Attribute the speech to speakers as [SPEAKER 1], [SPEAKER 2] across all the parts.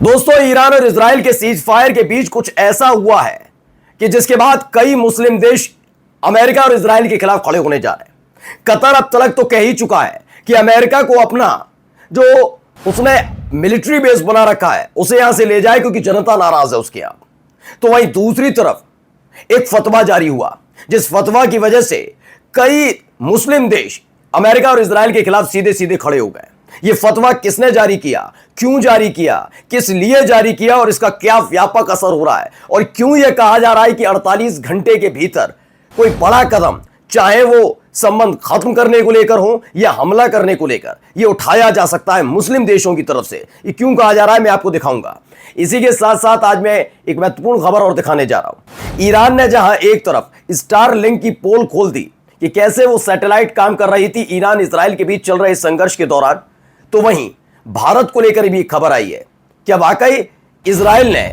[SPEAKER 1] दोस्तों, ईरान और इजराइल के सीज फायर के बीच कुछ ऐसा हुआ है कि जिसके बाद कई मुस्लिम देश अमेरिका और इजराइल के खिलाफ खड़े होने जा रहे हैं। कतर अब तक तो कह ही चुका है कि अमेरिका को अपना जो उसने मिलिट्री बेस बना रखा है उसे यहां से ले जाए, क्योंकि जनता नाराज है उसके यहां। तो वहीं दूसरी तरफ एक फतवा जारी हुआ, जिस फतवा की वजह से कई मुस्लिम देश अमेरिका और इजराइल के खिलाफ सीधे सीधे खड़े हो गए। यह फतवा किसने जारी किया, क्यों जारी किया, किस लिए जारी किया और इसका क्या व्यापक असर हो रहा है, और क्यों यह कहा जा रहा है कि 48 घंटे के भीतर कोई बड़ा कदम, चाहे वो संबंध खत्म करने को लेकर हो या हमला करने को लेकर, यह उठाया जा सकता है मुस्लिम देशों की तरफ से। ये क्यों कहा जा रहा है मैं आपको दिखाऊंगा। इसी के साथ साथ आज मैं एक महत्वपूर्ण खबर और दिखाने जा रहा हूं। ईरान ने जहां एक तरफ स्टारलिंक की पोल खोल दी कि कैसे वो सैटेलाइट काम कर रही थी ईरान इजराइल के बीच चल रहे संघर्ष के दौरान, तो वहीं भारत को लेकर भी एक खबर आई है। क्या वाकई इजराइल ने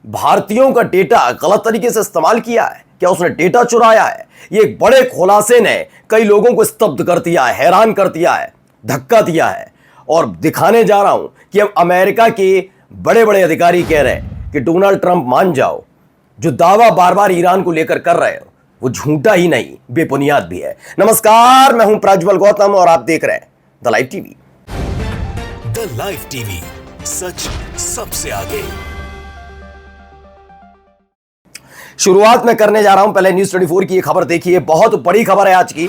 [SPEAKER 1] भारतीयों का डेटा गलत तरीके से इस्तेमाल किया है? क्या उसने डेटा चुराया है? ये एक बड़े खुलासे ने कई लोगों को स्तब्ध कर दिया है, हैरान कर दिया है, धक्का दिया है। और दिखाने जा रहा हूं कि अब अमेरिका के बड़े बड़े अधिकारी कह रहे हैं कि डोनाल्ड ट्रंप मान जाओ, जो दावा बार बार ईरान को लेकर कर रहे हो वो झूठा ही नहीं, बेबुनियाद भी है। नमस्कार, मैं हूं प्रज्वल गौतम और आप देख रहे हैं the live TV.
[SPEAKER 2] The live TV, सच सबसे आगे।
[SPEAKER 1] शुरुआत में करने जा रहा हूं, पहले न्यूज़ 24 की ये खबर देखिए। बहुत बड़ी खबर है आज की।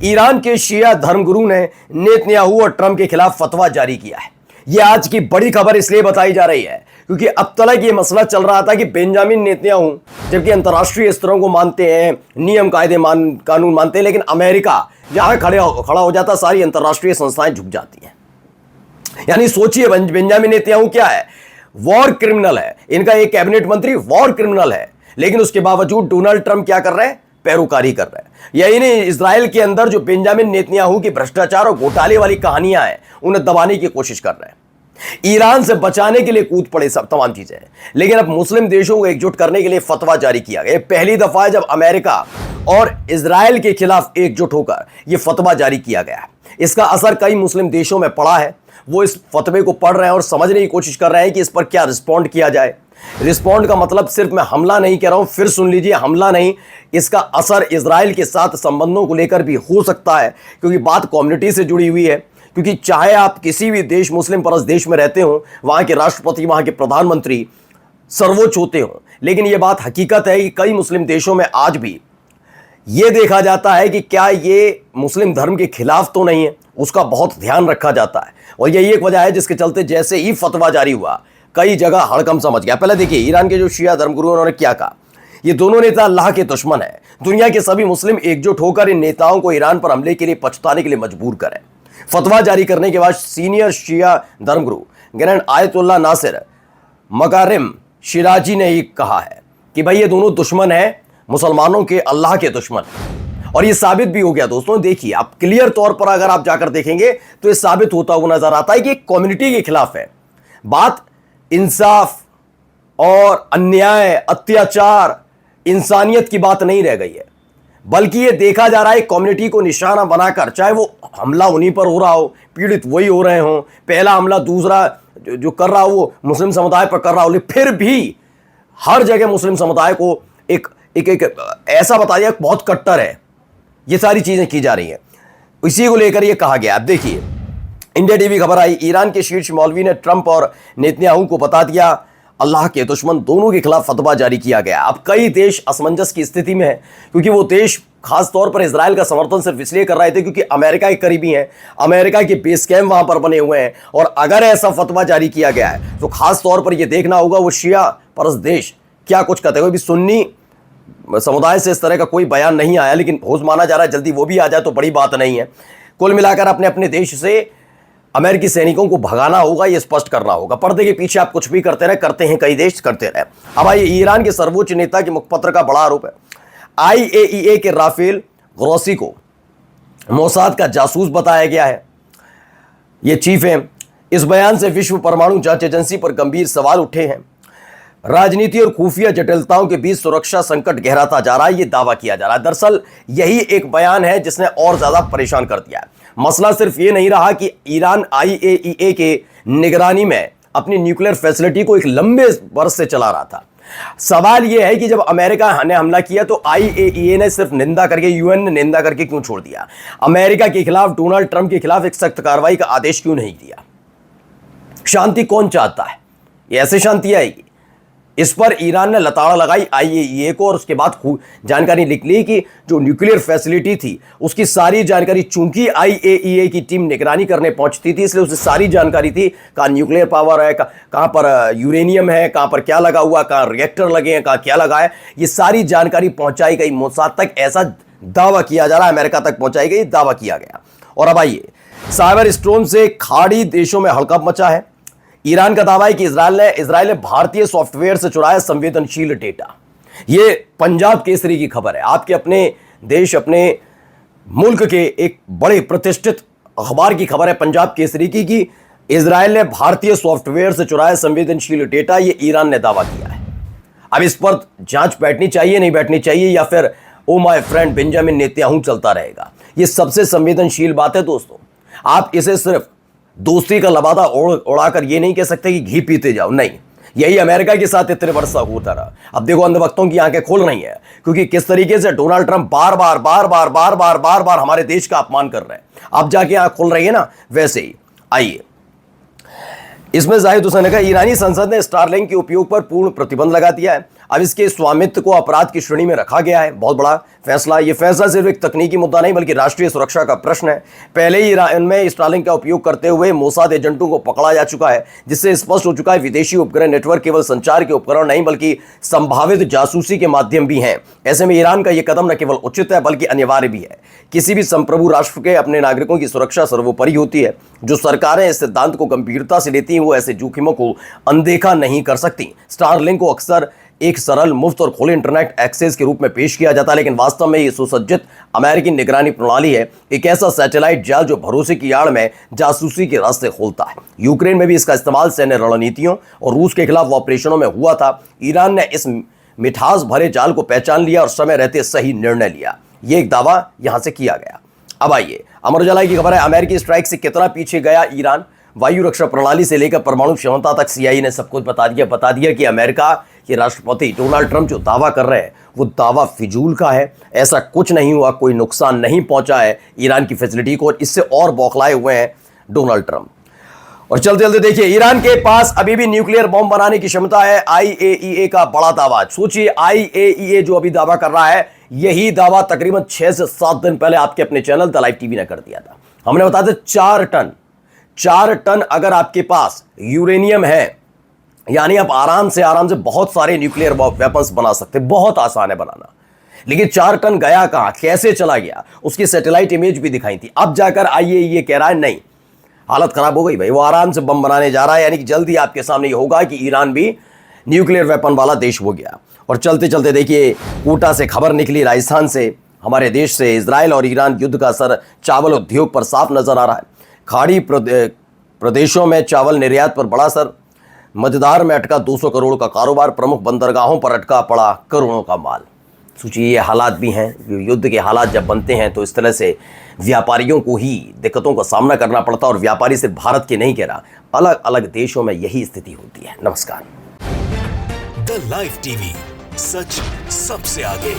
[SPEAKER 1] ईरान के शिया धर्मगुरु ने नेतन्याहू और ट्रंप के खिलाफ फतवा जारी किया है। यह आज की बड़ी खबर इसलिए बताई जा रही है क्योंकि अब तक ये मसला चल रहा था कि बेंजामिन नेतन्याहू जबकि अंतर्राष्ट्रीय स्तरों को मानते हैं, नियम कायदे कानून मानते हैं, लेकिन अमेरिका जहां खड़ा हो जाता सारी अंतर्राष्ट्रीय संस्थाएं झुक जाती हैं। यानी सोचिए, बेंजामिन नेतन्याहू क्या है? वॉर क्रिमिनल है। इनका एक कैबिनेट मंत्री वॉर क्रिमिनल है, लेकिन उसके बावजूद डोनाल्ड ट्रंप क्या कर रहे हैं? पैरोकारी कर रहे हैं। यही नहीं, इजराइल के अंदर जो बेंजामिन नेतन्याहू की भ्रष्टाचार और घोटाले वाली कहानियां हैं उन्हें दबाने की कोशिश कर रहे हैं। ईरान से बचाने के लिए कूद पड़े सब तमाम चीजें। लेकिन अब मुस्लिम देशों को एकजुट करने के लिए फतवा जारी किया गया। पहली दफा है जब अमेरिका और इजराइल के खिलाफ एकजुट होकर यह फतवा जारी किया गया है। इसका असर कई मुस्लिम देशों में पड़ा है। वो इस फतवे को पढ़ रहे हैं और समझने की कोशिश कर रहे हैं कि इस पर क्या रिस्पॉन्ड किया जाए। रिस्पॉन्ड का मतलब सिर्फ मैं हमला नहीं कह रहा हूं, फिर सुन लीजिए, हमला नहीं, इसका असर इजराइल के साथ संबंधों को लेकर भी हो सकता है, क्योंकि बात कम्युनिटी से जुड़ी हुई है। क्योंकि चाहे आप किसी भी देश, मुस्लिम परस्त देश में रहते हो, वहां के राष्ट्रपति, वहां के प्रधानमंत्री सर्वोच्च होते हो, लेकिन यह बात हकीकत है कि कई मुस्लिम देशों में आज भी यह देखा जाता है कि क्या ये मुस्लिम धर्म के खिलाफ तो नहीं है, उसका बहुत ध्यान रखा जाता है। और यही एक वजह है जिसके चलते जैसे ही फतवा जारी हुआ कई जगह हड़कंप समझ गया। पहले देखिए ईरान के जो शिया धर्मगुरु उन्होंने क्या कहा। ये दोनों नेता अल्लाह के दुश्मन है। दुनिया के सभी मुस्लिम एकजुट होकर इन नेताओं को ईरान पर हमले के लिए पछताने के लिए मजबूर करें। फतवा जारी करने के बाद सीनियर शिया धर्मगुरु ग्रैंड आयतुल्लाह नासिर मकारिम शिराजी ने ये कहा है कि भाई ये दोनों दुश्मन है, मुसलमानों के, अल्लाह के दुश्मन। और ये साबित भी हो गया। दोस्तों देखिए, आप क्लियर तौर पर अगर आप जाकर देखेंगे तो ये साबित होता हुआ नजर आता है कि कम्युनिटी के खिलाफ है। बात इंसाफ और अन्याय, अत्याचार, इंसानियत की बात नहीं रह गई है, बल्कि ये देखा जा रहा है कम्युनिटी को निशाना बनाकर, चाहे वो हमला उन्हीं पर हो रहा हो, पीड़ित वही हो रहे हो, पहला हमला दूसरा जो कर रहा हो वो मुस्लिम समुदाय पर कर रहा हो, लेकिन फिर भी हर जगह मुस्लिम समुदाय को एक ऐसा बता दिया बहुत कट्टर है। ये सारी चीजें की जा रही हैं, इसी को लेकर ये कहा गया। अब देखिए, इंडिया टीवी खबर आई, ईरान के शीर्ष मौलवी ने ट्रंप और नेतन्याहू को बता दिया अल्लाह के दुश्मन, दोनों के खिलाफ फतवा जारी किया गया। अब कई देश असमंजस की स्थिति में है, क्योंकि वो देश खास तौर पर इजराइल का समर्थन सिर्फ इसलिए कर रहे थे क्योंकि अमेरिका के करीबी हैं, अमेरिका के बेस कैंप वहां पर बने हुए हैं। और अगर ऐसा फतवा जारी किया गया है तो खास तौर पर यह देखना होगा वो शिया परस्त देश क्या कुछ कहते हैं। भी सुन्नी समुदाय से इस तरह का कोई बयान नहीं आया, लेकिन होश माना जा रहा है जल्दी वो भी आ जाए तो बड़ी बात नहीं है। कुल मिलाकर अपने अपने देश से अमेरिकी सैनिकों को भगाना होगा, यह स्पष्ट करना होगा। पर्दे के पीछे आप कुछ भी करते रहे, करते हैं कई देश, करते रहे। अब आइए, ईरान के सर्वोच्च नेता के मुखपत्र का बड़ा आरोप है। IAEA के राफेल ग्रोसी को मोसाद का जासूस बताया गया है, ये चीफ है। इस बयान से विश्व परमाणु जांच एजेंसी पर गंभीर सवाल उठे हैं। राजनीति और खुफिया जटिलताओं के बीच सुरक्षा संकट गहराता जा रहा है, यह दावा किया जा रहा है। दरअसल यही एक बयान है जिसने और ज्यादा परेशान कर दिया है। मसला सिर्फ ये नहीं रहा कि ईरान IAEA के निगरानी में अपनी न्यूक्लियर फैसिलिटी को एक लंबे वर्ष से चला रहा था। सवाल यह है कि जब अमेरिका ने हमला किया तो IAEA ने सिर्फ निंदा करके, यूएन ने निंदा करके क्यों छोड़ दिया? अमेरिका के खिलाफ, डोनाल्ड ट्रंप के खिलाफ एक सख्त कार्रवाई का आदेश क्यों नहीं दिया? शांति कौन चाहता है? ये ऐसे शांति आएगी? इस पर ईरान ने लताड़ा लगाई IAEA को और उसके बाद जानकारी निकली कि जो न्यूक्लियर फैसिलिटी थी उसकी सारी जानकारी, चूंकि IAEA की टीम निगरानी करने पहुंचती थी इसलिए उसे सारी जानकारी थी, कहाँ न्यूक्लियर पावर है, कहाँ पर यूरेनियम है, कहाँ पर क्या लगा हुआ, कहाँ रिएक्टर लगे हैं, कहाँ क्या लगा है, ये सारी जानकारी पहुंचाई गई मोसाद तक। ऐसा दावा किया जा रहा है, अमेरिका तक पहुंचाई गई, दावा किया गया। और अब आइए, साइबर स्टॉर्म से खाड़ी देशों में हड़कंप मचा है। ईरान का दावा है कि इजराइल ने भारतीय सॉफ्टवेयर से चुराया संवेदनशील डेटा। यह पंजाब केसरी की खबर है, आपके अपने देश, अपने मुल्क के एक बड़े प्रतिष्ठित अखबार की खबर है, पंजाब केसरी की, कि इजराइल ने भारतीय सॉफ्टवेयर से चुराया संवेदनशील डेटा। यह ईरान ने दावा किया है। अब इस पर जांच बैठनी चाहिए, नहीं बैठनी चाहिए, या फिर oh my friend Benjamin Netanyahu चलता रहेगा? यह सबसे संवेदनशील बात है दोस्तों। आप इसे सिर्फ दोस्ती का लबादा उड़ाकर ये नहीं कह सकते कि घी पीते जाओ, नहीं। यही अमेरिका के साथ इतने वर्षा होता रहा। अब देखो अंधभक्तों की आंखें खोल रही हैं, क्योंकि किस तरीके से डोनाल्ड ट्रंप बार बार हमारे देश का अपमान कर रहे हैं। अब जाके आंख खोल रही है ना, वैसे ही। आइए, इसमें जाहिद हुसैन ने कहा, ईरानी संसद ने स्टारलिंक के उपयोग पर पूर्ण प्रतिबंध लगा दिया है। अब इसके स्वामित्व को अपराध की श्रेणी में रखा गया है। बहुत बड़ा फैसला। यह फैसला सिर्फ एक तकनीकी मुद्दा नहीं बल्कि राष्ट्रीय सुरक्षा का प्रश्न है। पहले ही ईरान में स्टारलिंक का उपयोग करते हुए मोसाद एजेंटों को पकड़ा जा चुका है, जिससे स्पष्ट हो चुका है विदेशी उपग्रह नेटवर्क केवल संचार के उपकरण नहीं बल्कि संभावित जासूसी के माध्यम भी हैं। ऐसे में ईरान का यह कदम न केवल उचित है बल्कि अनिवार्य भी है। किसी भी संप्रभु राष्ट्र के अपने नागरिकों की सुरक्षा सर्वोपरि होती है। जो सरकारें इस सिद्धांत को गंभीरता से लेती हैं वो ऐसे जोखिमों को अनदेखा नहीं कर सकती। स्टारलिंक को अक्सर एक सरल, मुफ्त और खुले इंटरनेट एक्सेस के रूप में पेश किया जाता है, लेकिन वास्तव में यह सुसज्जित अमेरिकी निगरानी प्रणाली है। एक ऐसा सैटेलाइट जाल जो भरोसे की आड़ में जासूसी के रास्ते खोलता है। यूक्रेन में भी इसका इस्तेमाल सैन्य रणनीतियों और रूस के खिलाफ ऑपरेशनों में हुआ था। ईरान ने इस मिठास भरे जाल को पहचान लिया और समय रहते सही निर्णय लिया। यह एक दावा यहां से किया गया। अब आइए, अमर उजाला की खबर है, अमेरिकी स्ट्राइक से कितना पीछे गया ईरान। वायु रक्षा प्रणाली से लेकर परमाणु क्षमता तक CIA ने सब कुछ बता दिया कि अमेरिका के राष्ट्रपति डोनाल्ड ट्रंप जो दावा कर रहे हैं वो दावा फिजूल का है। ऐसा कुछ नहीं हुआ, कोई नुकसान नहीं पहुंचा है ईरान की फैसिलिटी को, और इससे और बौखलाए हुए हैं डोनाल्ड ट्रंप। और चलते चलते देखिए, ईरान के पास अभी भी न्यूक्लियर बॉम्ब बनाने की क्षमता है। IAEA का बड़ा दावा। सोचिए, IAEA जो अभी दावा कर रहा है, यही दावा तकरीबन 6 से 7 दिन पहले आपके अपने चैनल द लाइव टीवी ने कर दिया था। हमने बताया था 4 टन अगर आपके पास यूरेनियम है, यानी आप आराम से बहुत सारे न्यूक्लियर वेपन्स बना सकते, बहुत आसान है बनाना। लेकिन 4 टन गया कहां, कैसे चला गया, उसकी सैटेलाइट इमेज भी दिखाई थी। अब जाकर IAEA कह रहा है नहीं, हालत खराब हो गई भाई, वो आराम से बम बनाने जा रहा है। यानी कि जल्दी आपके सामने ये होगा कि ईरान भी न्यूक्लियर वेपन वाला देश हो गया। और चलते चलते देखिए, कोटा से खबर निकली, राजस्थान से, हमारे देश से। इजराइल और ईरान युद्ध का असर चावल उद्योग पर साफ नजर आ रहा है। खाड़ी प्रदेशों में चावल निर्यात पर बड़ा असर। मझधार में अटका 200 करोड़ का कारोबार। प्रमुख बंदरगाहों पर अटका पड़ा करोड़ों का माल। सोचिए, ये हालात भी हैं। युद्ध के हालात जब बनते हैं तो इस तरह से व्यापारियों को ही दिक्कतों का सामना करना पड़ता है। और व्यापारी सिर्फ भारत के नहीं कह रहा, अलग अलग देशों में यही स्थिति होती है। नमस्कार।
[SPEAKER 2] द लाइव टीवी, सच सबसे आगे।